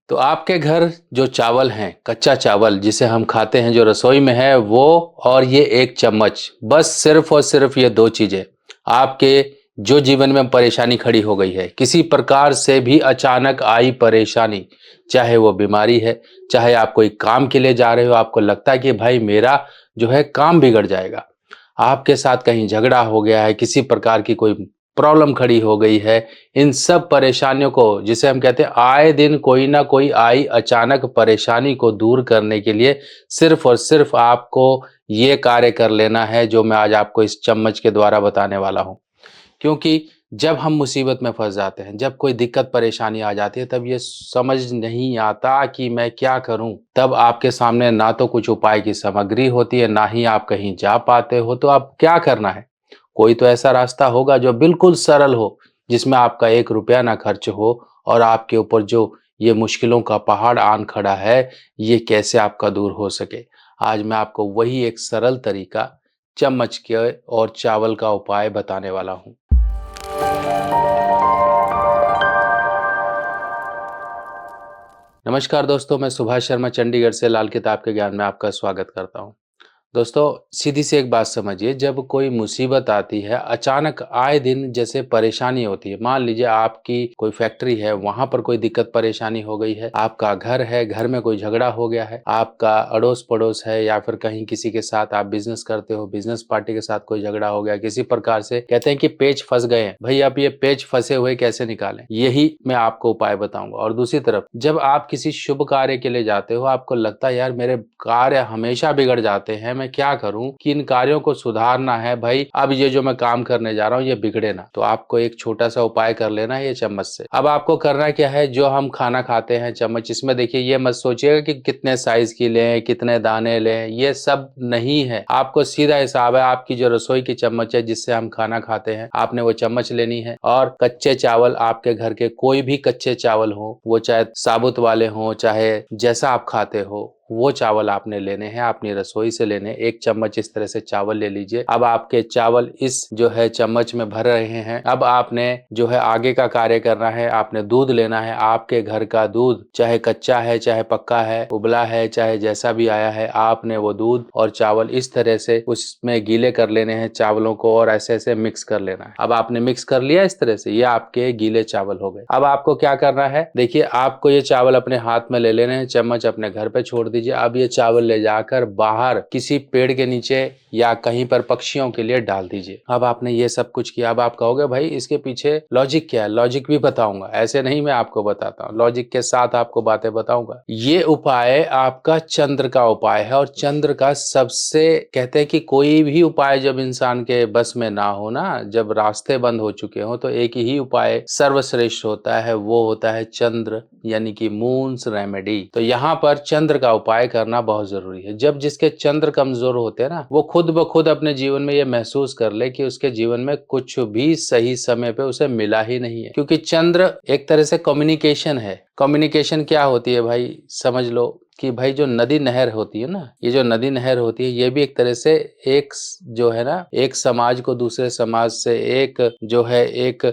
तो आपके घर जो चावल हैं, कच्चा चावल जिसे हम खाते हैं, जो रसोई में है वो, और ये एक चम्मच, बस सिर्फ और सिर्फ ये दो चीजें आपके जो जीवन में परेशानी खड़ी हो गई है, किसी प्रकार से भी अचानक आई परेशानी, चाहे वो बीमारी है, चाहे आप कोई काम के लिए जा रहे हो, आपको लगता है कि भाई मेरा जो है काम बिगड़ जाएगा, आपके साथ कहीं झगड़ा हो गया है, किसी प्रकार की कोई प्रॉब्लम खड़ी हो गई है, इन सब परेशानियों को, जिसे हम कहते हैं आए दिन कोई ना कोई आई अचानक परेशानी को दूर करने के लिए सिर्फ और सिर्फ आपको ये कार्य कर लेना है जो मैं आज आपको इस चम्मच के द्वारा बताने वाला हूँ। क्योंकि जब हम मुसीबत में फंस जाते हैं, जब कोई दिक्कत परेशानी आ जाती है, तब ये समझ नहीं आता कि मैं क्या करूं। तब आपके सामने ना तो कुछ उपाय की सामग्री होती है, ना ही आप कहीं जा पाते हो। तो अब क्या करना है? कोई तो ऐसा रास्ता होगा जो बिल्कुल सरल हो, जिसमें आपका 1 रुपया ना खर्च हो, और आपके ऊपर जो ये मुश्किलों का पहाड़ आन खड़ा है, ये कैसे आपका दूर हो सके। आज मैं आपको वही एक सरल तरीका, चम्मच के और चावल का उपाय बताने वाला हूँ। नमस्कार दोस्तों, मैं सुभाष शर्मा चंडीगढ़ से लाल किताब के ज्ञान में आपका स्वागत करता हूँ। दोस्तों, सीधी सी एक बात समझिए, जब कोई मुसीबत आती है, अचानक आए दिन जैसे परेशानी होती है, मान लीजिए आपकी कोई फैक्ट्री है, वहां पर कोई दिक्कत परेशानी हो गई है, आपका घर है, घर में कोई झगड़ा हो गया है, आपका अड़ोस पड़ोस है, या फिर कहीं किसी के साथ आप बिजनेस करते हो, बिजनेस पार्टी के साथ कोई झगड़ा हो गया, किसी प्रकार से कहते हैं कि पेच फंस गए हैं, भाई आप ये पेच फंसे हुए कैसे निकालें, यही मैं आपको उपाय बताऊंगा। और दूसरी तरफ, जब आप किसी शुभ कार्य के लिए जाते हो, आपको लगता है यार मेरे कार्य हमेशा बिगड़ जाते हैं, मैं क्या करूं कि इन कार्यों को सुधारना है, भाई अब ये जो मैं काम करने जा रहा हूं ये बिगड़े ना। तो आपको एक छोटा सा उपाय कर लेना है ये चम्मच से। अब आपको करना क्या है, जो हम खाना खाते हैं चम्मच, इसमें देखिए ये मत सोचिएगा कि कितने साइज की लें, कितने दाने लें, ये सब नहीं है। आपको सीधा हिसाब है, आपकी जो रसोई की चम्मच है जिससे हम खाना खाते हैं, आपने वो चम्मच लेनी है, और कच्चे चावल, आपके घर के कोई भी कच्चे चावल हो, वो चाहे साबुत वाले हो, चाहे जैसा आप खाते हो, वो चावल आपने लेने हैं, अपनी रसोई से लेने। 1 चम्मच इस तरह से चावल ले लीजिए। अब आपके चावल इस जो है चम्मच में भर रहे हैं। अब आपने जो है आगे का कार्य करना है, आपने दूध लेना है, आपके घर का दूध, चाहे कच्चा है, चाहे पक्का है, उबला है, चाहे जैसा भी आया है, आपने वो दूध और चावल इस तरह से उसमें गीले कर लेने हैं चावलों को, और ऐसे ऐसे मिक्स कर लेना है। अब आपने मिक्स कर लिया इस तरह से, ये आपके गीले चावल हो गए। अब आपको क्या करना है, देखिए आपको ये चावल अपने हाथ में ले लेने हैं, चम्मच अपने घर पे छोड़ दीजिए। अब ये चावल ले जाकर बाहर किसी पेड़ के नीचे या कहीं पर पक्षियों के लिए डाल दीजिए। अब आपने ये सब कुछ किया। अब आप कहोगे भाई इसके पीछे लॉजिक क्या है? लॉजिक भी बताऊंगा, ऐसे नहीं मैं आपको बताता हूँ, लॉजिक के साथ आपको बातें बताऊंगा। ये उपाय आपका चंद्र का उपाय है, और चंद्र का सबसे, कहते हैं कि कोई भी उपाय जब इंसान के बस में ना हो ना, जब रास्ते बंद हो चुके हो, तो एक ही उपाय सर्वश्रेष्ठ होता है, वो होता है चंद्र, यानी कि मून्स रेमेडी। तो यहाँ पर चंद्र का उपाय करना बहुत जरूरी है। जब जिसके चंद्र कमजोर होते हैं ना, वो खुद ब खुद अपने जीवन में ये महसूस कर ले कि उसके जीवन में कुछ भी सही समय पे उसे मिला ही नहीं है, क्योंकि चंद्र एक तरह से कम्युनिकेशन है। कम्युनिकेशन क्या होती है भाई, समझ लो कि भाई जो नदी नहर होती है ना, ये जो नदी नहर होती है, ये भी एक तरह से एक जो है ना, एक समाज को दूसरे समाज से, एक जो है एक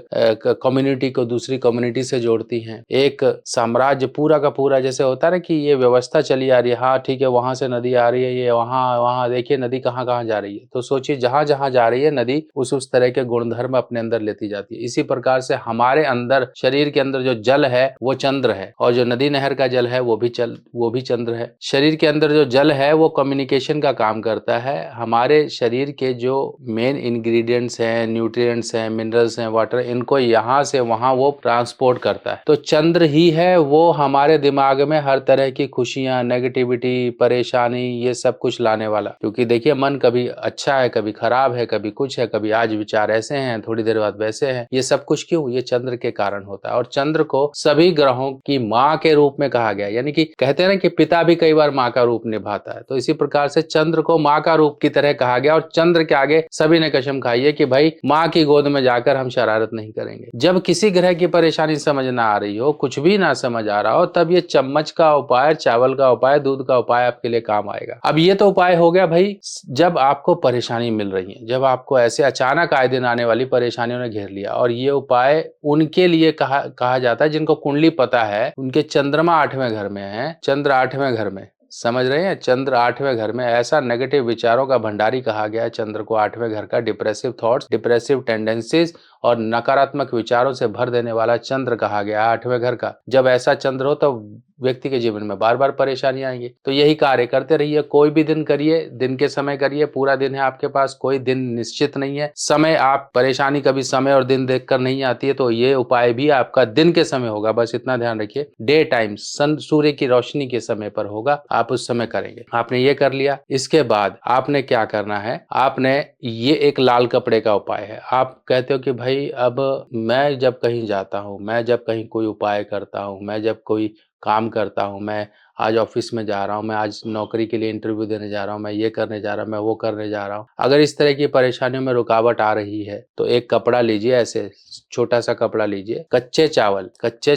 कम्युनिटी को दूसरी कम्युनिटी से जोड़ती हैं। एक साम्राज्य पूरा का पूरा, जैसे होता है ना कि ये व्यवस्था चली आ रही है, हाँ ठीक है वहां से नदी आ रही है, ये वहां वहां देखिए नदी कहाँ कहाँ जा रही है, तो सोचिए जहां जहां जा रही है नदी, उस तरह के गुणधर्म अपने अंदर लेती जाती है। इसी प्रकार से हमारे अंदर, शरीर के अंदर जो जल है वो चंद्र है, और जो नदी नहर का जल है वो भी चंद्र है। शरीर के अंदर जो जल है वो कम्युनिकेशन का काम करता है। हमारे शरीर के जो मेन इंग्रेडिएंट्स हैं, न्यूट्रिएंट्स हैं, मिनरल्स हैं, वाटर, इनको यहाँ से वहां वो ट्रांसपोर्ट करता है। तो चंद्र ही है वो हमारे दिमाग में हर तरह की खुशियां, नेगेटिविटी, परेशानी, ये सब कुछ लाने वाला। क्योंकि देखिए मन कभी अच्छा है, कभी खराब है, कभी कुछ है, कभी आज विचार ऐसे हैं, थोड़ी देर बाद वैसे हैं। ये सब कुछ क्यों? ये चंद्र के कारण होता है। और चंद्र को सभी ग्रहों की माँ के रूप में कहा गया, यानी कि कहते हैं ना कि पिता भी कई बार माँ का रूप निभाता है। तो इसी प्रकार से चंद्र को माँ का रूप की तरह कहा गया और चंद्र के आगे सभी ने कसम खाई है कि भाई माँ की गोद में जाकर हम शरारत नहीं करेंगे। जब किसी ग्रह की परेशानी समझ ना आ रही हो, कुछ भी ना समझ आ रहा हो, तब ये चम्मच का उपाय, चावल का उपाय, दूध का उपाय आपके लिए काम आएगा। अब ये तो उपाय हो गया भाई जब आपको परेशानी मिल रही है, जब आपको ऐसे अचानक आए दिन आने वाली परेशानियों ने घेर लिया। और ये उपाय उनके लिए कहा जाता है जिनको कुंडली पता है, उनके चंद्रमा 8वें घर में है, चंद्र 8वें घर में, समझ रहे हैं, चंद्र 8वें घर में। ऐसा नेगेटिव विचारों का भंडारी कहा गया है चंद्र को 8वें घर का। डिप्रेसिव थॉट्स, डिप्रेसिव टेंडेंसीज और नकारात्मक विचारों से भर देने वाला चंद्र कहा गया है 8वें घर का। जब ऐसा चंद्र हो तो व्यक्ति के जीवन में बार बार परेशानी आएंगी। तो यही कार्य करते रहिए, कोई भी दिन करिए, दिन के समय करिए, पूरा दिन है आपके पास, कोई दिन निश्चित नहीं है। समय, आप परेशानी कभी समय और दिन देखकर नहीं आती है, तो ये उपाय भी आपका दिन के समय होगा, बस इतना ध्यान रखिए। डे टाइम, सूर्य की रोशनी के समय पर होगा, आप उस समय करेंगे। आपने ये कर लिया, इसके बाद आपने क्या करना है, आपने ये एक लाल कपड़े का उपाय है। आप कहते हो कि भाई अब मैं जब कहीं जाता हूँ, मैं जब कहीं कोई उपाय करता हूँ, मैं जब कोई काम करता हूँ, मैं आज ऑफिस में जा रहा हूँ, मैं आज नौकरी के लिए इंटरव्यू देने जा रहा हूँ, मैं ये करने जा रहा हूँ, मैं वो करने जा रहा हूँ, अगर इस तरह की परेशानियों में रुकावट आ रही है तो एक कपड़ा लीजिए, ऐसे छोटा सा कपड़ा लीजिए, कच्चे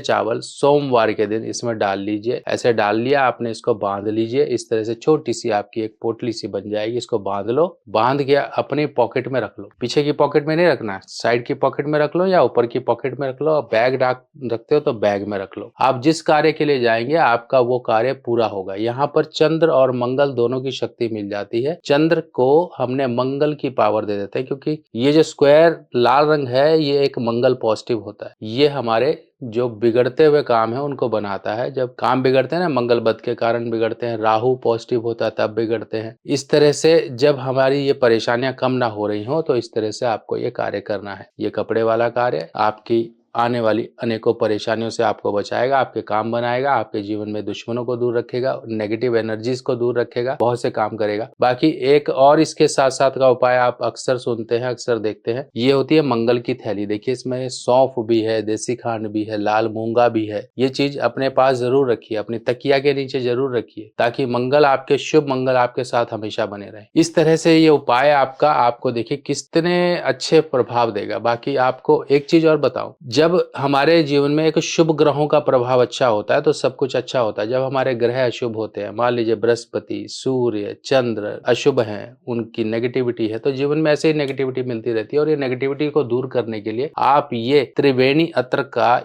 चावल सोमवार के दिन इसमें डाल लीजिए। ऐसे डाल लिया आपने, इसको बांध लीजिए। इस तरह से छोटी सी आपकी एक पोटली सी बन जाएगी, इसको बांध लो। बांध के अपने पॉकेट में रख लो, पीछे की पॉकेट में नहीं रखना, साइड की पॉकेट में रख लो या ऊपर की पॉकेट में रख लो। बैग रखते हो तो बैग में रख लो। आप जिस कार्य के लिए जाएंगे आपका वो कार्य पूरा होगा। यहाँ पर चंद्र और मंगल दोनों की शक्ति मिल जाती है। चंद्र को हमने मंगल की पावर दे देते हैं, क्योंकि ये जो स्क्वायर लाल रंग है ये एक मंगल पॉजिटिव होता है। ये हमारे जो बिगड़ते हुए काम है उनको बनाता है। जब काम बिगड़ते हैं ना, मंगल बद के कारण बिगड़ते हैं, राहु पॉजिटिव होता है तब बिगड़ते हैं। इस तरह से जब हमारी ये परेशानियां कम ना हो रही हो तो इस तरह से आपको ये कार्य करना है। ये कपड़े वाला कार्य आपकी आने वाली अनेकों परेशानियों से आपको बचाएगा, आपके काम बनाएगा, आपके जीवन में दुश्मनों को दूर रखेगा, नेगेटिव एनर्जीज को दूर रखेगा, बहुत से काम करेगा। बाकी एक और इसके साथ साथ का उपाय आप अक्सर सुनते हैं, अक्सर देखते हैं, ये होती है मंगल की थैली। देखिए इसमें सौंफ भी है, देसी खांड भी है, लाल मूंगा भी है। ये चीज अपने पास जरूर रखिए, अपनी तकिया के नीचे जरूर रखिए, ताकि मंगल आपके, शुभ मंगल आपके साथ हमेशा बने रहे। इस तरह से ये उपाय आपको देखिए कितने अच्छे प्रभाव देगा। बाकी आपको एक चीज और बताऊं, जब हमारे जीवन में एक शुभ ग्रहों का प्रभाव अच्छा होता है तो सब कुछ अच्छा होता है। जब हमारे ग्रह अशुभ होते हैं, मान लीजिए बृहस्पति, सूर्य, चंद्र अशुभ हैं, उनकी नेगेटिविटी है, तो जीवन में ऐसे ही नेगेटिविटी मिलती रहती है। और ये नेगेटिविटी को दूर करने के लिए आप ये त्रिवेणी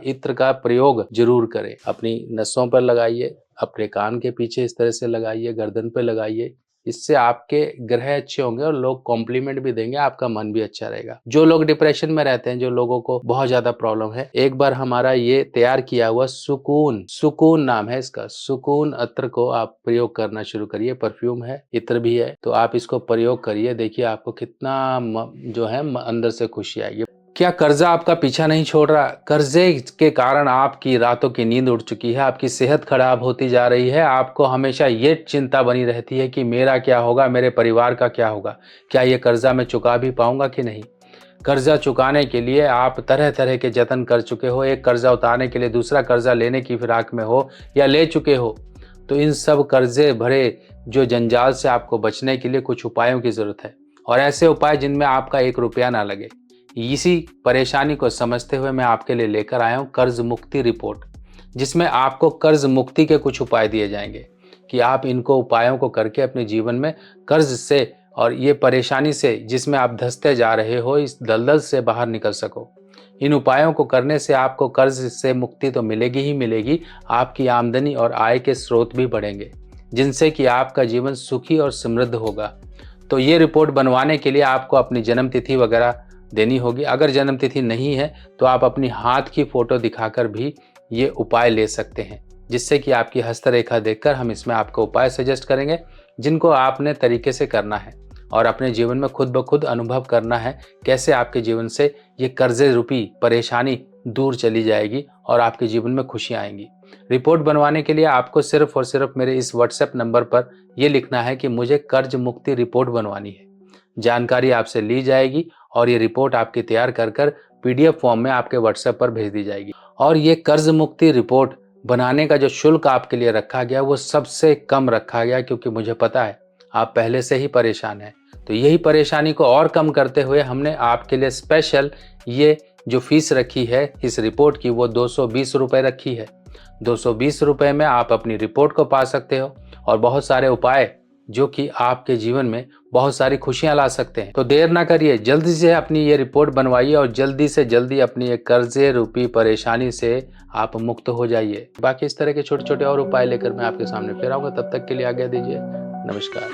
इत्र का प्रयोग जरूर करें। अपनी नसों पर लगाइए, अपने कान के पीछे इस तरह से लगाइए, गर्दन पे लगाइए। इससे आपके ग्रह अच्छे होंगे और लोग कॉम्प्लीमेंट भी देंगे, आपका मन भी अच्छा रहेगा। जो लोग डिप्रेशन में रहते हैं, जो लोगों को बहुत ज्यादा प्रॉब्लम है, एक बार हमारा ये तैयार किया हुआ सुकून नाम है इसका, सुकून अत्र को आप प्रयोग करना शुरू करिए। परफ्यूम है, इत्र भी है, तो आप इसको प्रयोग करिए। देखिए आपको कितना जो है अंदर से खुशी आएगी। क्या कर्जा आपका पीछा नहीं छोड़ रहा? कर्जे के कारण आपकी रातों की नींद उड़ चुकी है, आपकी सेहत खराब होती जा रही है, आपको हमेशा ये चिंता बनी रहती है कि मेरा क्या होगा, मेरे परिवार का क्या होगा, क्या ये कर्जा मैं चुका भी पाऊंगा कि नहीं। कर्जा चुकाने के लिए आप तरह तरह के जतन कर चुके हो, एक कर्जा उतारने के लिए दूसरा कर्जा लेने की फिराक में हो या ले चुके हो, तो इन सब कर्जे भरे जो जंजाल से आपको बचने के लिए कुछ उपायों की जरूरत है। और ऐसे उपाय जिनमें आपका 1 रुपया ना लगे। इसी परेशानी को समझते हुए मैं आपके लिए लेकर आया हूँ कर्ज मुक्ति रिपोर्ट, जिसमें आपको कर्ज मुक्ति के कुछ उपाय दिए जाएंगे कि आप इनको उपायों को करके अपने जीवन में कर्ज से और ये परेशानी से जिसमें आप धंसते जा रहे हो, इस दलदल से बाहर निकल सको। इन उपायों को करने से आपको कर्ज से मुक्ति तो मिलेगी ही मिलेगी, आपकी आमदनी और आय के स्रोत भी बढ़ेंगे, जिनसे कि आपका जीवन सुखी और समृद्ध होगा। तो ये रिपोर्ट बनवाने के लिए आपको अपनी जन्म तिथि वगैरह देनी होगी। अगर जन्म तिथि नहीं है तो आप अपनी हाथ की फोटो दिखाकर भी ये उपाय ले सकते हैं, जिससे कि आपकी हस्तरेखा देखकर हम इसमें आपको उपाय सजेस्ट करेंगे, जिनको आपने तरीके से करना है और अपने जीवन में खुद ब खुद अनुभव करना है कैसे आपके जीवन से ये कर्जे रूपी परेशानी दूर चली जाएगी और आपके जीवन में खुशियाँ आएंगी। रिपोर्ट बनवाने के लिए आपको सिर्फ और सिर्फ मेरे इस व्हाट्सएप नंबर पर यह लिखना है कि मुझे कर्ज मुक्ति रिपोर्ट बनवानी है। जानकारी आपसे ली जाएगी और ये रिपोर्ट आपकी तैयार कर पीडीएफ फॉर्म में आपके व्हाट्सएप पर भेज दी जाएगी। और ये कर्ज मुक्ति रिपोर्ट बनाने का जो शुल्क आपके लिए रखा गया वो सबसे कम रखा गया, क्योंकि मुझे पता है आप पहले से ही परेशान हैं। तो यही परेशानी को और कम करते हुए हमने आपके लिए स्पेशल ये जो फीस रखी है इस रिपोर्ट की, वो 220 रुपये रखी है। 220 रुपये में आप अपनी रिपोर्ट को पा सकते हो और बहुत सारे उपाय जो कि आपके जीवन में बहुत सारी खुशियां ला सकते हैं। तो देर ना करिए, जल्दी से अपनी ये रिपोर्ट बनवाइए और जल्दी से जल्दी अपनी एक कर्जे रूपी परेशानी से आप मुक्त हो जाइए। बाकी इस तरह के छोटे छोटे और उपाय लेकर मैं आपके सामने फिर आऊंगा। तब तक के लिए आज्ञा दीजिए। नमस्कार।